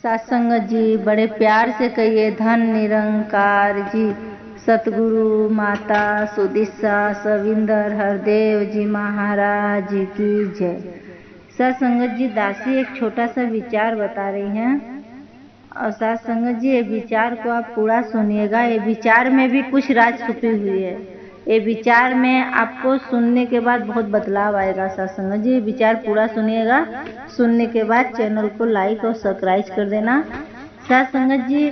सत्संग जी बड़े प्यार से कहिए धन निरंकार जी, सतगुरु माता सुदिशा सविंदर हरदेव जी महाराज की जय। सत्संगत जी दासी एक छोटा सा विचार बता रही हैं और सत्संगत जी ये विचार को आप पूरा सुनिएगा। ये विचार में भी कुछ राज छुपी हुई है। ये विचार में आपको सुनने के बाद बहुत बदलाव आएगा। सत्संगत जी विचार पूरा सुनिएगा। सुनने के बाद चैनल को लाइक और सब्सक्राइब कर देना। सत्संगत जी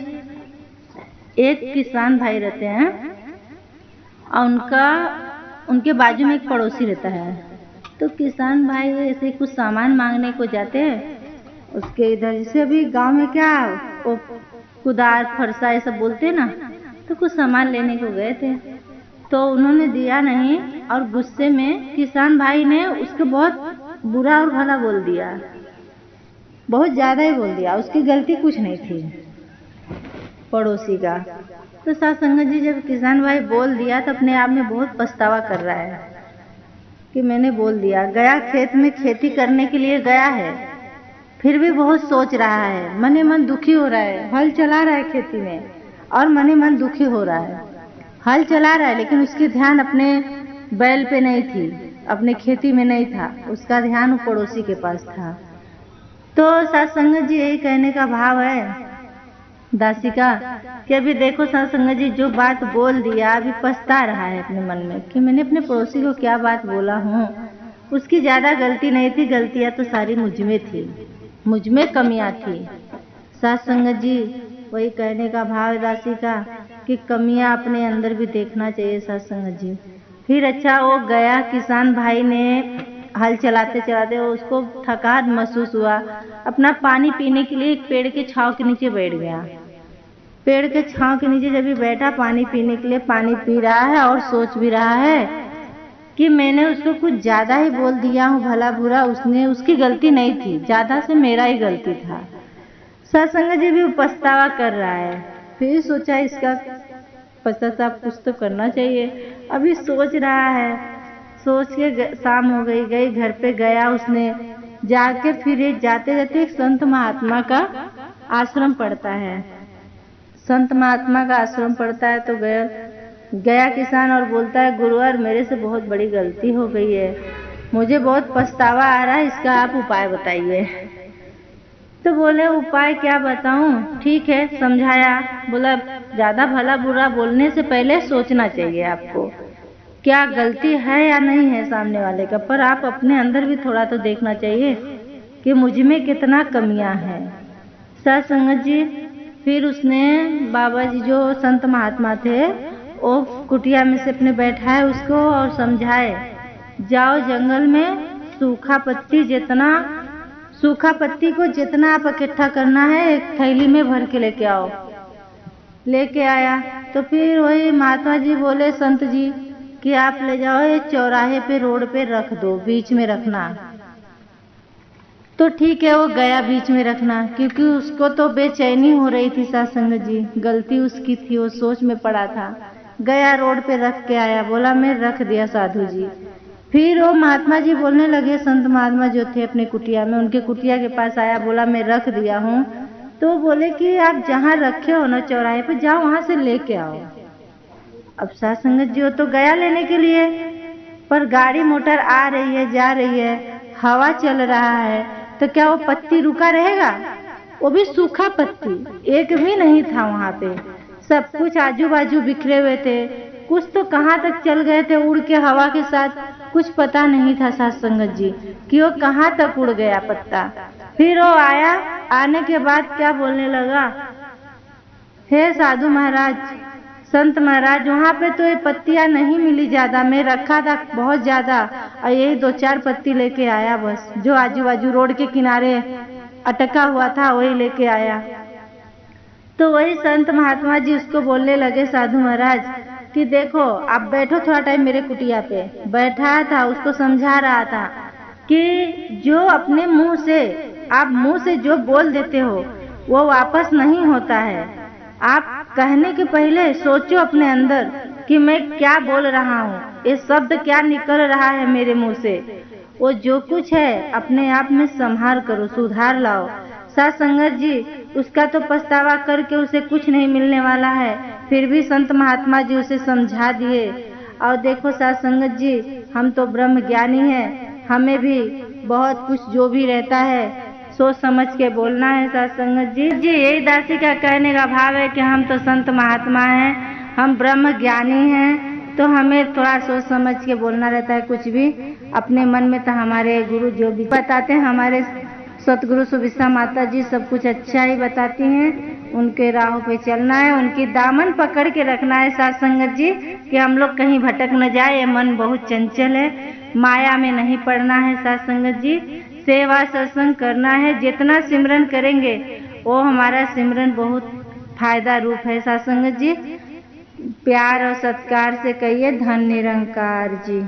एक किसान भाई रहते हैं और उनके बाजू में एक पड़ोसी रहता है। तो किसान भाई ऐसे कुछ सामान मांगने को जाते हैं। उसके इधर जैसे अभी गांव में क्या वो कुदार फरसा ये सब बोलते हैं ना, तो कुछ सामान लेने को गए थे तो उन्होंने दिया नहीं और गुस्से में किसान भाई ने उसको बहुत बुरा और भला बोल दिया, बहुत ज़्यादा ही बोल दिया। उसकी गलती कुछ नहीं थी पड़ोसी का। तो सत्संगत जी जब किसान भाई बोल दिया तो अपने आप में बहुत पछतावा कर रहा है कि मैंने बोल दिया। गया खेत में खेती करने के लिए गया है, फिर भी बहुत सोच रहा है, मने मन दुखी हो रहा है। हल चला रहा है खेती में और मने मन दुखी हो रहा है। हल चला रहा है लेकिन उसकी ध्यान अपने बैल पे नहीं थी, अपने खेती में नहीं था, उसका ध्यान पड़ोसी के पास था। तो सत्संगत जी यही कहने का भाव है दासी का कि अभी देखो सत्संगत जी जो बात बोल दिया अभी पछता रहा है अपने मन में कि मैंने अपने पड़ोसी को क्या बात बोला हूँ। उसकी ज़्यादा गलती नहीं थी, गलतियाँ तो सारी मुझ में थी, मुझ में कमियाँ थी। सत्संगत जी वही कहने का भाव है दासी का कि कमियां अपने अंदर भी देखना चाहिए सत्संगत जी। फिर अच्छा वो गया, किसान भाई ने हल चलाते चलाते उसको थकान महसूस हुआ। अपना पानी पीने के लिए एक पेड़ के छांव के नीचे बैठ गया। पेड़ के छांव के नीचे जब भी बैठा पानी पीने के लिए पानी पी रहा है और सोच भी रहा है कि मैंने उसको कुछ ज़्यादा ही बोल दिया हूँ भला बुरा। उसकी गलती नहीं थी, ज़्यादा से मेरा ही गलती था। सत्संगत जी भी पछतावा कर रहा है। फिर सोचा इसका पश्चाताप कुछ तो करना चाहिए। अभी सोच रहा है, सोच के शाम हो गई, गई घर पे गया उसने जाके। फिर जाते जाते एक संत महात्मा का आश्रम पड़ता है। संत महात्मा का आश्रम पड़ता है तो गया किसान और बोलता है गुरुवर मेरे से बहुत बड़ी गलती हो गई है, मुझे बहुत पछतावा आ रहा है, इसका आप उपाय बताइए। तो बोले उपाय क्या बताऊं? ठीक है समझाया। बोला ज़्यादा भला बुरा बोलने से पहले सोचना चाहिए आपको क्या गलती है या नहीं है सामने वाले का, पर आप अपने अंदर भी थोड़ा तो देखना चाहिए कि मुझ में कितना कमियां हैं। सत्संगत जी फिर उसने बाबा जी जो संत महात्मा थे वो कुटिया में से अपने बैठाए उसको और समझाए जाओ जंगल में सूखा पत्ती को जितना आप इकट्ठा करना है एक थैली में भर के लेके आओ। लेके आया तो फिर वही महात्मा जी बोले संत जी कि आप ले जाओ ये चौराहे पे रोड पे रख दो, बीच में रखना। तो ठीक है वो गया बीच में रखना, क्योंकि उसको तो बेचैनी हो रही थी सत्संगत जी, गलती उसकी थी, वो सोच में पड़ा था। गया रोड पे रख के आया, बोला मैं रख दिया साधु जी। फिर वो महात्मा जी बोलने लगे, संत महात्मा जो थे अपने कुटिया में, उनके कुटिया के पास आया, बोला मैं रख दिया हूँ। तो बोले कि आप जहाँ रखे हो ना चौराहे पे जाओ वहाँ से लेके आओ। अब सत्संगत जी वो तो गया लेने के लिए, पर गाड़ी मोटर आ रही है जा रही है, हवा चल रहा है, तो क्या वो पत्ती रुका रहेगा? वो भी सूखा पत्ती एक भी नहीं था वहाँ पे, सब कुछ आजू बाजू बिखरे हुए थे। कुछ तो कहाँ तक चल गए थे उड़ के हवा के साथ, कुछ पता नहीं था सत्संगत जी कि वो कहाँ तक उड़ गया पत्ता। फिर वो आया, आने के बाद क्या बोलने लगा, हे साधु महाराज संत महाराज वहाँ पे तो ये पत्तियाँ नहीं मिली ज़्यादा, मैं रखा था बहुत ज़्यादा और यही 2-4 पत्ती लेके आया बस, जो आजू बाजू रोड के किनारे अटका हुआ था वही लेके आया। तो वही संत महात्मा जी उसको बोलने लगे साधु महाराज कि देखो आप बैठो थोड़ा टाइम मेरे कुटिया पे। बैठा था, उसको समझा रहा था कि जो अपने आप मुंह से जो बोल देते हो वो वापस नहीं होता है। आप कहने के पहले सोचो अपने अंदर कि मैं क्या बोल रहा हूँ, ये शब्द क्या निकल रहा है मेरे मुंह से। वो जो कुछ है अपने आप में संहार करो, सुधार लाओ। साथ संगत जी, उसका तो पछतावा करके उसे कुछ नहीं मिलने वाला है, फिर भी संत महात्मा जी उसे समझा दिए। और देखो साथ संगत जी, हम तो ब्रह्म ज्ञानी हैं, हमें भी बहुत कुछ जो भी रहता है सोच समझ के बोलना है। साथ संगत जी यही दासी का कहने का भाव है कि हम तो संत महात्मा हैं, हम ब्रह्म ज्ञानी हैं, तो हमें थोड़ा सोच समझ के बोलना रहता है। कुछ भी अपने मन में तो हमारे गुरु जो भी बताते हैं, हमारे सतगुरु सुविशा माता जी सब कुछ अच्छा ही बताती हैं। उनके राहों पे चलना है, उनकी दामन पकड़ के रखना है साथ संगत जी, कि हम लोग कहीं भटक न जाए। ये मन बहुत चंचल है, माया में नहीं पड़ना है साथ संगत जी। सेवा सत्संग करना है, जितना सिमरन करेंगे वो हमारा सिमरन बहुत फायदा रूप है साथ संगत जी। प्यार और सत्कार से कहिए धन निरंकार जी।